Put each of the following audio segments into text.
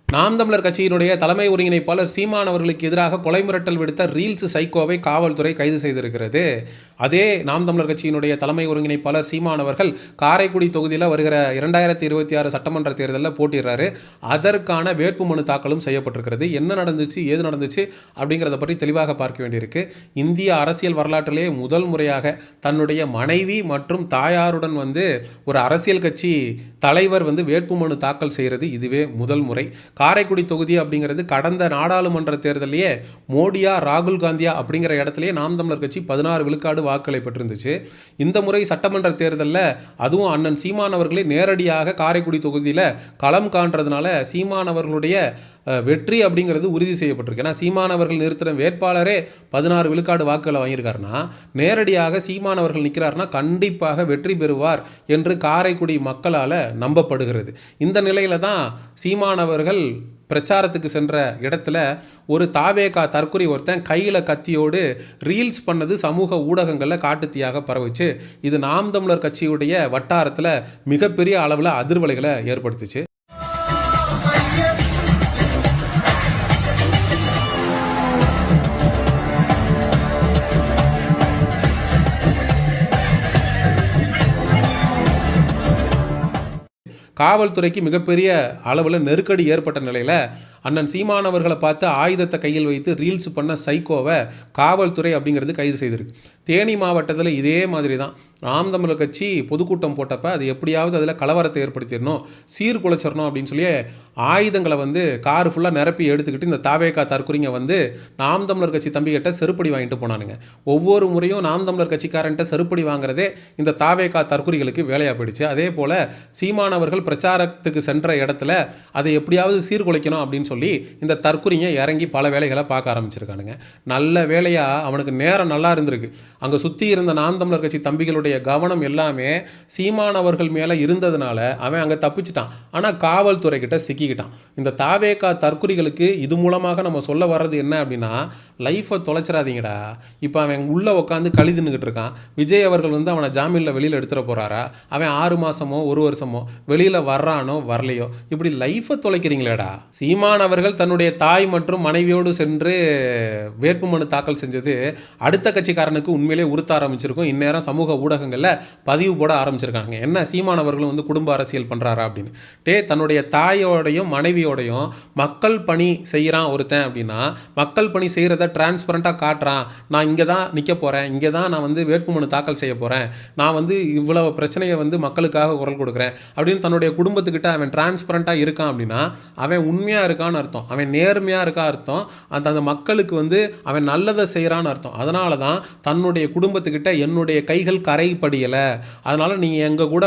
நாம் தமிழர் கட்சியினுடைய தலைமை ஒருங்கிணைப்பாளர் சீமான் அவர்களுக்கு எதிராக கொலை மிரட்டல் விடுத்த ரீல்ஸ் சைக்கோவை காவல்துறை கைது செய்திருக்கிறது. அதே நாம் தமிழர் கட்சியினுடைய தலைமை ஒருங்கிணைப்பாளர் சீமான் அவர்கள் காரைக்குடி தொகுதியில் வருகிற 2026 சட்டமன்ற தேர்தலில் போட்டிடுறாரு. அதற்கான வேட்புமனு தாக்கலும் செய்யப்பட்டிருக்கிறது. என்ன நடந்துச்சு, ஏது நடந்துச்சு அப்படிங்கிறத பற்றி தெளிவாக பார்க்க வேண்டியிருக்கு. இந்திய அரசியல் வரலாற்றிலேயே முதல் முறையாக தன்னுடைய மனைவி மற்றும் தாயாருடன் ஒரு அரசியல் கட்சி தலைவர் வேட்புமனு தாக்கல் செய்கிறது இதுவே முதல் முறை. காரைக்குடி தொகுதி அப்படிங்கிறது கடந்த நாடாளுமன்ற தேர்தலையே மோடியா ராகுல் காந்தியா அப்படிங்கிற இடத்துலையே நாம் தமிழர் கட்சி 16 விழுக்காடு வாக்குகளை பெற்றிருந்துச்சு. இந்த முறை சட்டமன்ற தேர்தலில் அதுவும் அண்ணன் சீமான் அவர்களே நேரடியாக காரைக்குடி தொகுதியில் களம் காண்றதுனால சீமான் அவர்களுடைய வெற்றி அப்படிங்கிறது உறுதி செய்யப்பட்டிருக்கு. ஏன்னா சீமான் அவர்கள் நிறுத்தின வேட்பாளரே 16 விழுக்காடு வாக்குகளை வாங்கியிருக்காருன்னா நேரடியாக சீமான் அவர்கள் நிற்கிறாருன்னா கண்டிப்பாக வெற்றி பெறுவார் என்று காரைக்குடி மக்களால் நம்பப்படுகிறது. இந்த நிலையில தான் சீமான் அவர்கள் பிரச்சாரத்துக்கு சென்ற இடத்துல ஒரு தாவேகா தற்குறி ஒருத்தன் கையில் கத்தியோடு ரீல்ஸ் பண்ணது சமூக ஊடகங்களில் காட்டுத்தீயாக பரவுச்சு. இது நாம் தமிழர் கட்சியுடைய வட்டாரத்தில் மிகப்பெரிய அளவில் அதிர்வலைகளை ஏற்படுத்துச்சு. காவல்துறைக்கு மிகப்பெரிய அளவில் நெருக்கடி ஏற்பட்ட நிலையில் அண்ணன் சீமான் அவர்களை பார்த்து ஆயுதத்தை கையில் வைத்து ரீல்ஸ் பண்ண சைக்கோவை காவல்துறை அப்படிங்கிறது கைது செய்திருக்கு. தேனி மாவட்டத்தில் இதே மாதிரி தான் நாம் தமிழர் கட்சி பொதுக்கூட்டம் போட்டப்போ அது எப்படியாவது அதில் கலவரத்தை ஏற்படுத்திடணும், சீர்குலைச்சிடணும் அப்படின்னு சொல்லி ஆயுதங்களை கார் ஃபுல்லாக நிரப்பி எடுத்துக்கிட்டு இந்த தாவேகா தற்குறிங்க நாம் தமிழர் கட்சி தம்பிக்கிட்ட செருப்படி வாங்கிட்டு போனானுங்க. ஒவ்வொரு முறையும் நாம் தமிழர் கட்சிக்காரன்ட்ட செருப்படி வாங்குறதே இந்த தாவேகா தற்குறிகளுக்கு வேலையாக போயிடுச்சு. அதே போல் சீமான் அவர்கள் பிரச்சாரத்துக்கு சென்ற இடத்துல அதை எப்படியாவது சீர்குலைக்கணும் அப்படின்னு சொல்லி இந்த தற்குறிங்க இறங்கி பல வேலைகளை பார்க்க ஆரம்பிச்சிருக்கானுங்க. நல்ல வேலையாக அவனுக்கு நேரம் நல்லா இருந்திருக்கு. அங்கே சுற்றி இருந்த நாம் தமிழர் கட்சி தம்பிகளுடைய கவனம் எல்லாமே சீமான் அவர்கள் மேலே இருந்ததுனால அவன் அங்கே தப்பிச்சிட்டான். ஆனால் காவல்துறை கிட்ட சிக்கிக்கிட்டான். இந்த தாவேகா தற்குறிகளுக்கு இது மூலமாக நம்ம சொல்ல வர்றது என்ன அப்படின்னா, லைஃப்பை தொலைச்சிடாதீங்கடா. இப்போ அவன் உள்ளே உட்காந்து கழிதுன்னுக்கிட்டு இருக்கான். விஜய் அவர்கள் அவனை ஜாமீனில் வெளியில் எடுத்துகிற போகிறாரா? அவன் 6 மாதமோ 1 வருஷமோ வெளியில் வர்றானோ வரலையோ, இப்படி லைஃப்பை தொலைக்கிறீங்களேடா. சீமான் அவர்கள் தன்னுடைய தாய் மற்றும் மனைவியோடு சென்று வேட்புமனு தாக்கல் செஞ்சது அடுத்த கட்சிக்காரனுக்கு உண்மையிலே உறுத்த ஆரம்பிச்சிருக்கும். இந்நேரம் சமூக ஊடகங்களில் பதிவு போட ஆரம்பிச்சிருக்காங்க. என்ன சீமான் அவர்களும் குடும்ப அரசியல் பண்ணுறாரா அப்படின்னு. தன்னுடைய தாயோடையும் மனைவியோடையும் மக்கள் பணி செய்கிறான் ஒருத்தன் அப்படின்னா மக்கள் பணி செய்கிறத டிரான்ஸ்பரண்ட்டாக காட்டுறான். நான் இங்கே தான் நிற்க போகிறேன், இங்கே தான் நான் வேட்புமனு தாக்கல் செய்ய போகிறேன், நான் இவ்வளவு பிரச்சனையை மக்களுக்காக குரல் கொடுக்குறேன் அப்படின்னு தன்னுடைய குடும்பத்துக்கிட்ட அவன் டிரான்ஸ்பரண்ட்டாக இருக்கான் அப்படின்னா அவன் உண்மையாக இருக்கான்னு அர்த்தம், அவன் நேர்மையாக இருக்கா அர்த்தம், அந்த மக்களுக்கு அவன் நல்லதை செய்கிறான்னு அர்த்தம். அதனால தான் தன்னுடைய குடும்பத்துக்கிட்ட என்னுடைய கைகள் கரைப்படியலை, அதனால் நீ எங்கள் கூட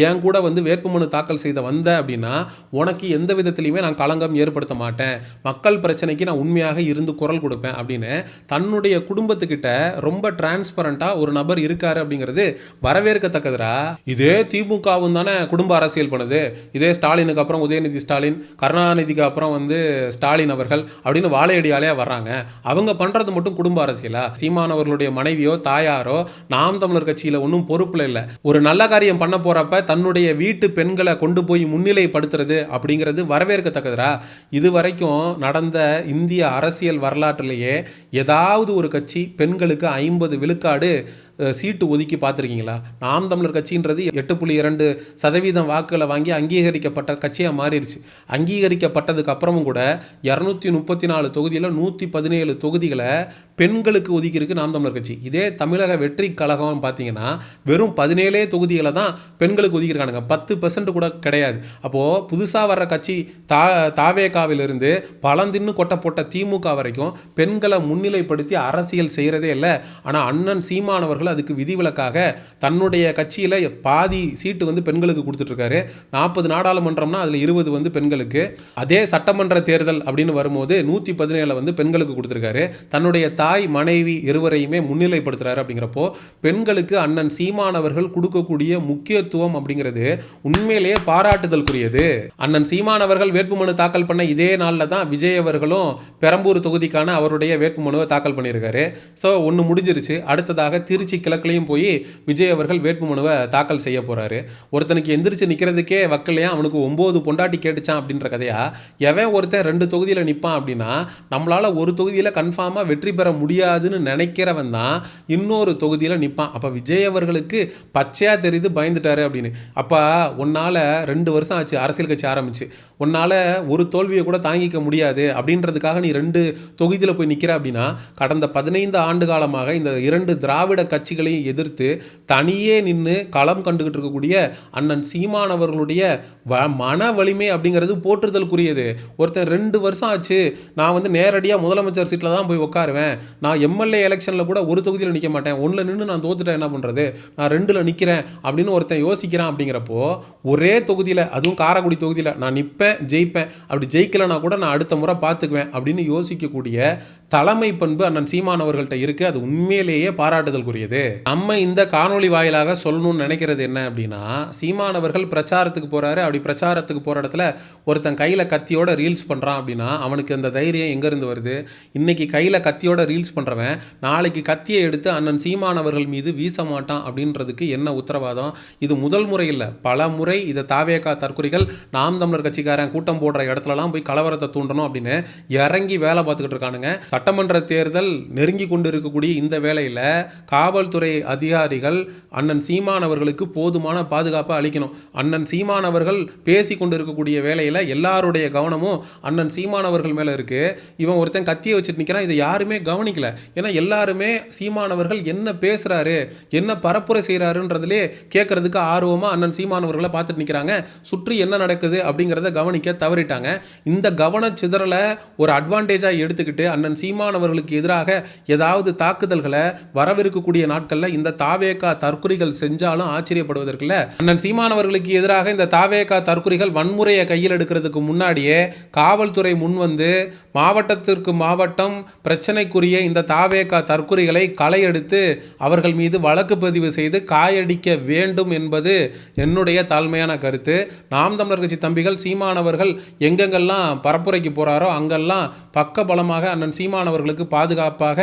என் கூட வேட்புமனு தாக்கல் செய்த வந்த அப்படின்னா உனக்கு எந்த விதத்திலையுமே நான் களங்கம் ஏற்படுத்த மாட்டேன், மக்கள் பிரச்சனைக்கு நான் உண்மையாக இருந்து குரல் கொடுப்பேன் அப்படின்னு தன்னுடைய குடும்பத்துக்கிட்ட ரொம்ப டிரான்ஸ்பரண்ட்டாக ஒரு நபர் இருக்காரு அப்படிங்கிறது வரவேற்கத்தக்கதுரா. இதே திமுகவும் தானே குடும்ப அரசியல் பண்ணுது. இதே ஸ்டாலினுக்கு அப்புறம் உதயநிதி ஸ்டாலின், கருணாநிதிக்கு அப்புறம் ஸ்டாலின் அவர்கள் அப்படின்னு வாழையடியாலையாக வர்றாங்க. அவங்க பண்ணுறது மட்டும் குடும்ப அரசியலா? சீமான் அவர்களுடைய மனைவியோ தாயாரோ நாம் தமிழர் கட்சியில் ஒன்றும் பொறுப்பில் இல்லை. ஒரு நல்ல காரியம் பண்ண போகிறப்ப தன்னுடைய வீட்டு பெண்களை கொண்டு போய் முன்னிலைப்படுத்துறது அப்படிங்கிறது வரவேற்கத்தக்கதுரா. இது வரைக்கும் நடந்த இந்திய அரசியல் வரலாற்றிலேயே ஏதாவது ஒரு கட்சி பெண்களுக்கு 50 விழுக்காடு சீட்டு ஒதுக்கி பார்த்துருக்கீங்களா? நாம் தமிழர் கட்சின்றது 8.2% வாக்குகளை வாங்கி அங்கீகரிக்கப்பட்ட கட்சியாக மாறிடுச்சு. அங்கீகரிக்கப்பட்டதுக்கு அப்புறமும் கூட 234 தொகுதியில் 117 தொகுதிகளை பெண்களுக்கு ஒதுக்கியிருக்கு நாம் தமிழர் கட்சி. இதே தமிழக வெற்றி கழகம் பார்த்தீங்கன்னா வெறும் 17 தொகுதிகளை தான் பெண்களுக்கு ஒதுக்கியிருக்கானுங்க, 10% கூட கிடையாது. அப்போது புதுசாக வர்ற கட்சி தாவேகாவிலிருந்து பழந்தின்னு கொட்ட போட்ட திமுக வரைக்கும் பெண்களை முன்னிலைப்படுத்தி அரசியல் செய்கிறதே இல்லை. ஆனால் அண்ணன் சீமான் அவர்கள் அதுக்கு விதிவிலக்காக தன்னுடைய கட்சியில் பாதி சீட்டு பெண்களுக்கு கொடுத்துட்ருக்காரு. 40 நாடாளுமன்றம்னா அதில் 20 பெண்களுக்கு. அதே சட்டமன்ற தேர்தல் அப்படின்னு வரும்போது 117 பெண்களுக்கு கொடுத்துருக்காரு. தன்னுடைய தாய் தாய் மனைவி இருவரையுமே முன்னிலைப்படுத்துறாரு. அப்படிங்கிறப்போ பெண்களுக்கு அண்ணன் சீமான் அவர்கள் கொடுக்கக்கூடிய முக்கியத்துவம் அப்படிங்கிறது உண்மையிலேயே பாராட்டுதலுக்குரியது. அண்ணன் சீமான் அவர்கள் வேட்புமனு தாக்கல் பண்ண இதே நாளில் தான் விஜய் அவர்களும் பெரம்பூர் தொகுதிக்கான அவருடைய வேட்புமனுவை தாக்கல் பண்ணியிருக்காரு. ஸோ ஒன்று முடிஞ்சிருச்சு. அடுத்ததாக திருச்சி கிழக்குலையும் போய் விஜய் அவர்கள் வேட்புமனுவை தாக்கல் செய்ய போகிறாரு. ஒருத்தனுக்கு எந்திரிச்சு நிற்கிறதுக்கே வக்கலையா, அவனுக்கு 9 பொண்டாட்டி கேட்டுச்சான் அப்படின்ற கதையா. எவன் ஒருத்தன் 2 தொகுதியில் நிற்பான் அப்படின்னா நம்மளால் ஒரு தொகுதியில் கன்ஃபார்மாக வெற்றி பெற முடியாதுன்னு நினைக்கிறவன் தான் இன்னொரு தொகுதியில் நிற்பான். அப்போ விஜய் அவர்களுக்கு பச்சையாக தெரியுது பயந்துட்டாரு அப்படின்னு. அப்போ உன்னால் 2 வருஷம் ஆச்சு அரசியல் கட்சி ஆரம்பிச்சு, உன்னால் ஒரு தோல்வியை கூட தாங்கிக்க முடியாது அப்படின்றதுக்காக நீ 2 தொகுதியில் போய் நிற்கிற அப்படின்னா, கடந்த 15 ஆண்டு காலமாக இந்த 2 திராவிட கட்சிகளையும் எதிர்த்து தனியே நின்று களம் கண்டுகிட்டு இருக்கக்கூடிய அண்ணன் சீமான் அவர்களுடைய மன வலிமை அப்படிங்கிறது போற்றுதலுக்குரியது. ஒருத்தர் 2 வருஷம் ஆச்சு, நான் வந்து நேரடியாக முதலமைச்சர் சீட்டில் தான் போய் உட்காருவேன், நான் எம்எல்ஏ எலெக்ஷனில் கூட ஒரு தொகுதியில் நிற்க மாட்டேன், 1ல் நின்று நான் தோத்துட்டேன் என்ன பண்ணுறது, நான் 2ல் நிற்கிறேன் அப்படின்னு ஒருத்தன் யோசிக்கிறான். அப்படிங்கிறப்போ ஒரே தொகுதியில், அதுவும் காரைக்குடி தொகுதியில் நான் நிற்பேன் ஜெயிப்பேன், அப்படி ஜெயிக்கலைன்னா கூட நான் அடுத்த முறை பார்த்துக்குவேன் அப்படின்னு யோசிக்கக்கூடிய தலைமை பண்பு அண்ணன் சீமான் அவர்கள்ட்ட இருக்குது. அது உண்மையிலேயே பாராட்டுதலுக்குரியது. நம்ம இந்த காணொளி வாயிலாக சொல்லணும்னு நினைக்கிறது என்ன அப்படின்னா, சீமான் அவர்கள் பிரச்சாரத்துக்கு போகிறாரு. அப்படி பிரச்சாரத்துக்கு போகிற இடத்துல ஒருத்தன் கையில் கத்தியோட ரீல்ஸ் பண்ணுறான் அப்படின்னா அவனுக்கு அந்த தைரியம் எங்கேருந்து வருது? இன்னைக்கு கையில் கத்தியோட ரீல்ஸ் பண்ணுறவன் நாளைக்கு கத்தியை எடுத்து அண்ணன் சீமான் அவர்கள் மீது வீச மாட்டான் அப்படின்றதுக்கு என்ன உத்தரவாதம்? இது முதல் முறை இல்லை, பல முறை இதை தாவேகா தற்குறிகள் நாம் தமிழர் கட்சிக்காரன் கூட்டம் போடுற இடத்துலலாம் போய் கலவரத்தை தூண்டணும் அப்படின்னு இறங்கி வேலை பார்த்துக்கிட்டு இருக்கானுங்க. சட்டமன்ற தேர்தல் நெருங்கி கொண்டு இருக்கக்கூடிய இந்த வேளையில் காவல்துறை அதிகாரிகள் அண்ணன் சீமான் அவர்களுக்கு போதுமான பாதுகாப்பை அளிக்கணும். அண்ணன் சீமான் அவர்கள் பேசி கொண்டு இருக்கக்கூடிய வேளையில் எல்லாருடைய கவனமும் அண்ணன் சீமான் அவர்கள் மேலே இருக்குது. இவன் ஒருத்தன் கத்தியை வச்சுட்டு நிற்கிறான், இதை யாருமே கவனிக்கல. ஏன்னா எல்லாருமே சீமான் அவர்கள் என்ன பேசுகிறாரு, என்ன பரப்புரை செய்கிறாருன்றதுலே கேட்கறதுக்கு ஆர்வமாக அண்ணன் சீமான் அவர்களை பார்த்துட்டு நிற்கிறாங்க. சுற்றி என்ன நடக்குது அப்படிங்கிறத கவனிக்க தவறிட்டாங்க. இந்த கவனச்சிதறலை ஒரு அட்வான்டேஜாக எடுத்துக்கிட்டு அண்ணன் சீமான் அவர்களுக்கு எதிராக ஏதாவது தாக்குதல்களை வரவிருக்கக்கூடிய நாட்களில் இந்த தாவேகா தற்குறிகள் செஞ்சாலும் ஆச்சரியப்படுவதற்கில்ல. அண்ணன் சீமான் அவர்களுக்கு எதிராக இந்த தாவேகா தற்குறிகள் வன்முறையை கையில் எடுக்கிறதுக்கு முன்னாடியே காவல்துறை முன் வந்து மாவட்டத்திற்கு மாவட்டம் பிரச்சனைக்குரிய இந்த தாவேகா தற்குறிகளை களையெடுத்து அவர்கள் மீது வழக்கு பதிவு செய்து காயடிக்க வேண்டும் என்பது என்னுடைய தாழ்மையான கருத்து. நாம் தமிழர் கட்சி தம்பிகள் சீமானவர்கள் எங்கெங்கெல்லாம் பரப்புரைக்கு போகிறாரோ அங்கெல்லாம் பக்க பலமாக அண்ணன் சீமானவர்களுக்கு பாதுகாப்பாக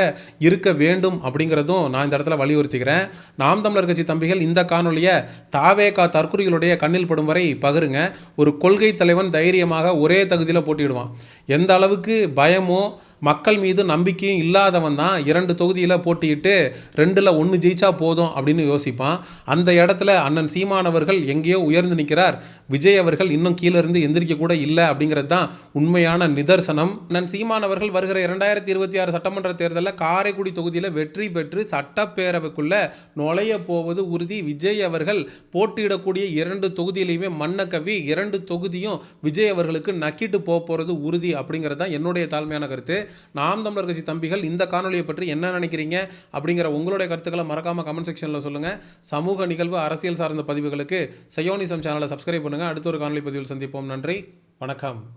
இருக்க வேண்டும் அப்படிங்கிறதும் நான் இந்த இடத்துல வலியுறுத்திக்கிறேன். நாம் தமிழர் கட்சி தம்பிகள் இந்த காணொலியை தாவேகா தற்குறிகளுடைய கண்ணில் படும் வரை பகிருங்க. ஒரு கொள்கை தலைவன் தைரியமாக ஒரே தகுதியில் போட்டியிடுவான். எந்த அளவுக்கு பயமோ மக்கள் மீது நம்பிக்கையும் இல்லாதவன் தான் 2 தொகுதியில் போட்டியிட்டு 2ல் 1 ஜெயிச்சா போதும் அப்படின்னு யோசிப்பான். அந்த இடத்துல அண்ணன் சீமானவர்கள் எங்கேயோ உயர்ந்து நிற்கிறார், விஜய் அவர்கள் இன்னும் கீழே இருந்து எந்திரிக்க கூட இல்லை அப்படிங்கிறது தான் உண்மையான நிதர்சனம். அண்ணன் சீமானவர்கள் வருகிற 2026 சட்டமன்ற தேர்தலில் காரைக்குடி தொகுதியில் வெற்றி பெற்று சட்டப்பேரவைக்குள்ள நுழைய போவது உறுதி. விஜய் அவர்கள் போட்டியிடக்கூடிய 2 தொகுதியிலையுமே மண்ணக்கவி 2 தொகுதியும் விஜய் அவர்களுக்கு நக்கிட்டு போகிறது உறுதி அப்படிங்கிறது தான் என்னுடைய தாழ்மையான கருத்து. நாம் தமிழர் கட்சி தம்பிகள் இந்த காணொலியை பற்றி என்ன நினைக்கிறீங்க அப்படிங்கிற உங்களுடைய கருத்துக்களை மறக்காம கமெண்ட் செக்ஷனில் சொல்லுங்க. சமூக நிகழ்வு அரசியல் சார்ந்த பதிவுகளுக்கு சயோனிசம் சேனலை சப்ஸ்கிரைப் பண்ணுங்க. அடுத்த ஒரு காணொலி பதிவில் சந்திப்போம். நன்றி, வணக்கம்.